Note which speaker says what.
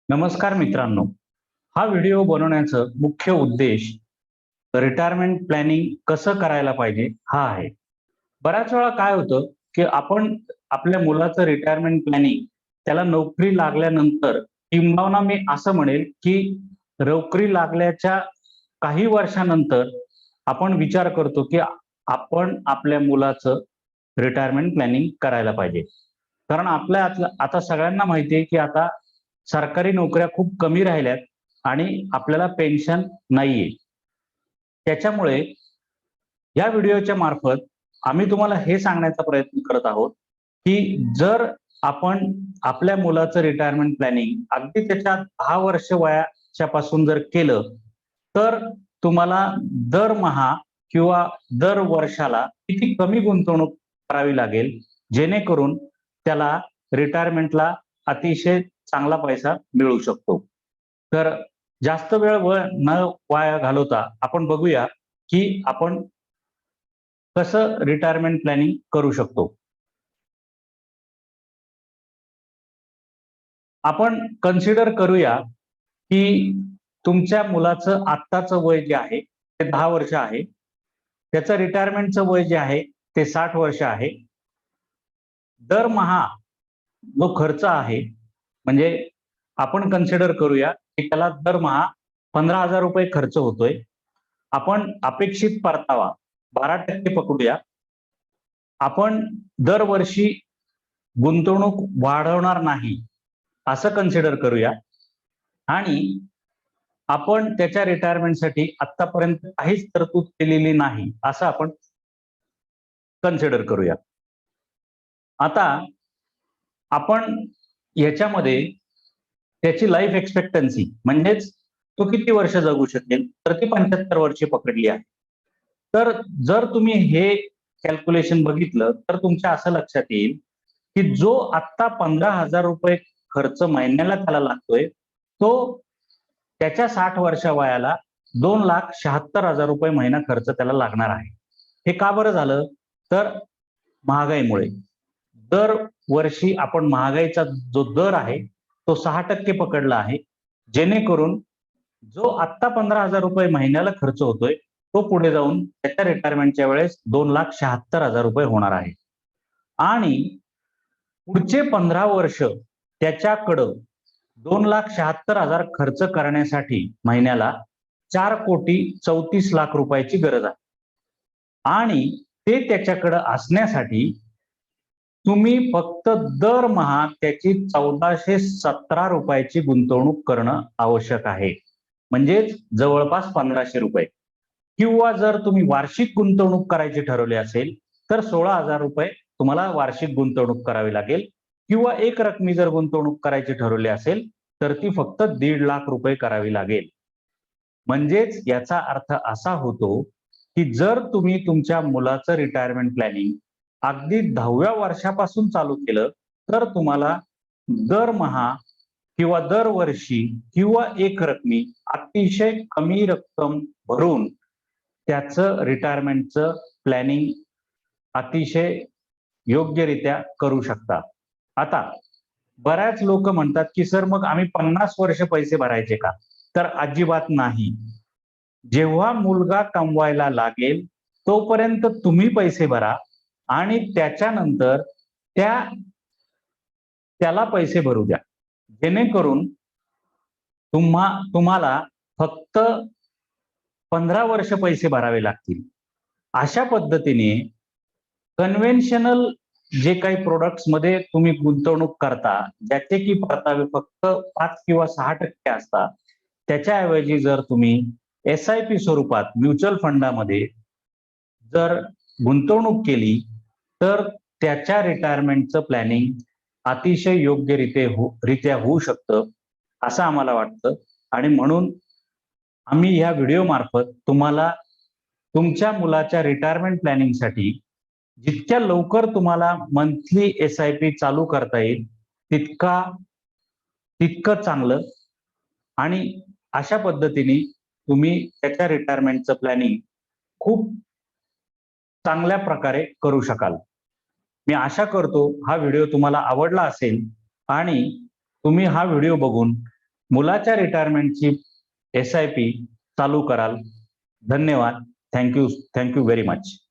Speaker 1: नमस्कार मित्रांनो. हा व्हिडिओ बनवण्याचं मुख्य उद्देश रिटायरमेंट प्लॅनिंग कसं करायला पाहिजे हा आहे. बऱ्याच वेळा काय होतं, की आपण आपल्या मुलाचं रिटायरमेंट प्लॅनिंग त्याला नोकरी लागल्यानंतर किंबहुना मी असं म्हणेल, की नोकरी लागल्याच्या काही वर्षानंतर आपण विचार करतो, की आपण आपल्या मुलाचं रिटायरमेंट प्लॅनिंग करायला पाहिजे. कारण आपल्या आता सगळ्यांना माहिती आहे, की आता सरकारी नोकऱ्या खूप कमी राहिल्यात आणि आपल्याला पेन्शन नाहीये. त्याच्यामुळे या व्हिडिओच्या मार्फत आम्ही तुम्हाला हे सांगण्याचा प्रयत्न करत आहोत, की जर आपण आपल्या मुलाचं रिटायरमेंट प्लॅनिंग अगदी त्याच्या 10 वर्ष वयाच्या पासून जर केलं, तर तुम्हाला दरमहा किंवा दर वर्षाला किती कमी गुंतवणूक करावी लागेल, जेणेकरून त्याला रिटायरमेंटला अतिशय चांगला पैसा मिळू शकतो. तर जास्त वेळ न वाया घालवता आपण बघूया, की आपण कसं रिटायरमेंट प्लॅनिंग करू शकतो. आपण कन्सिडर करूया, की तुमच्या मुलाचं आत्ताचं वय जे आहे ते 10 वर्ष आहे. त्याचं रिटायरमेंटचं वय जे आहे ते 60 वर्ष आहे. दरमहा जो खर्च आहे, म्हणजे आपण कन्सिडर करूया, की त्याला दरमहा ₹15,000 खर्च होतोय. आपण अपेक्षित परतावा 12% पकडूया. आपण दरवर्षी गुंतवणूक वाढवणार नाही, असं कन्सिडर करूया आणि आपण त्याच्या रिटायरमेंटसाठी आत्तापर्यंत काहीच तरतूद केलेली नाही, असं आपण कन्सिडर करूया. आता आपण याच्यामध्ये त्याची लाईफ एक्सपेक्टन्सी म्हणजेच तो किती वर्ष जगू शकेल, तर ती 75 वर्षे पकडली आहे. तर जर तुम्ही हे कॅल्क्युलेशन बघितलं, तर तुमच्या असं लक्षात येईल, की जो आत्ता ₹15,000 खर्च महिन्याला त्याला लागतोय, तो त्याच्या 60 वर्षा वयाला ₹2,76,000 महिना खर्च त्याला लागणार आहे. हे का बरं झालं? तर महागाईमुळे. दरवर्षी आपण महागाईचा जो दर आहे, तो 6% पकडला आहे. जेणेकरून जो आत्ता ₹15,000 महिन्याला खर्च होतोय, तो पुढे जाऊन त्याच्या रिटायरमेंटच्या वेळेस ₹2,76,000 होणार आहे. आणि पुढचे 15 वर्ष त्याच्याकडं 2,76,000 खर्च करण्यासाठी महिन्याला 4,34,00,000 ची गरज आहे. आणि ते त्याच्याकडं असण्यासाठी तुम्ही फक्त दरमहा त्याची ₹1,417 ची गुंतवणूक करणं आवश्यक आहे. म्हणजेच जवळपास ₹1,500 किंवा जर तुम्ही वार्षिक गुंतवणूक करायची ठरवली असेल, तर ₹16,000 तुम्हाला वार्षिक गुंतवणूक करावी लागेल किंवा एकरकमी जर गुंतवणूक करायची ठरवली असेल, तर ती फक्त ₹1,50,000 करावी लागेल. म्हणजेच याचा अर्थ असा होतो, की जर तुम्ही तुमच्या मुलाचं रिटायरमेंट प्लॅनिंग अगदी 10व्या वर्षापासून चालू केलं, तर तुम्हाला दरमहा किंवा दरवर्षी किंवा एकरकमी अतिशय कमी रक्कम भरून त्याचं रिटायरमेंटचं प्लॅनिंग अतिशय योग्यरित्या करू शकता. आता बऱ्याच लोक म्हणतात, की सर मग आम्ही 50 वर्ष पैसे भरायचे का? तर अजिबात नाही. जेव्हा मुलगा कमवायला लागेल, तोपर्यंत तुम्ही पैसे भरा आणि त्याच्यानंतर त्याला पैसे भरू द्या. जेणेकरून तुम्हाला फक्त 15 वर्ष पैसे भरावे लागतील. अशा पद्धतीने कन्व्हेन्शनल जे काही प्रोडक्ट्समध्ये तुम्ही गुंतवणूक करता, ज्याचे की परतावे फक्त 5 किंवा 6% असतात, त्याच्याऐवजी जर तुम्ही एस-आय-पी स्वरूपात म्युच्युअल फंडामध्ये जर गुंतवणूक केली, तर त्याच्या रिटायरमेंटचं प्लॅनिंग अतिशय रित्या होऊ शकतं, असं आम्हाला वाटतं. आणि म्हणून आम्ही या व्हिडिओ मार्फत तुम्हाला तुमच्या मुलाच्या रिटायरमेंट प्लॅनिंगसाठी जितक्या लवकर तुम्हाला मंथली एस-आय-पी चालू करता येईल, तितकं चांगलं आणि अशा पद्धतीने तुम्ही त्याच्या रिटायरमेंटचं प्लॅनिंग खूप चांगल्या प्रकारे करू शकाल. मी आशा करतो हा व्हिडिओ तुम्हाला आवडला असेल आणि तुम्ही हा व्हिडिओ बघून मुलाच्या रिटायरमेंटची SIP चालू कराल. धन्यवाद. Thank you very much.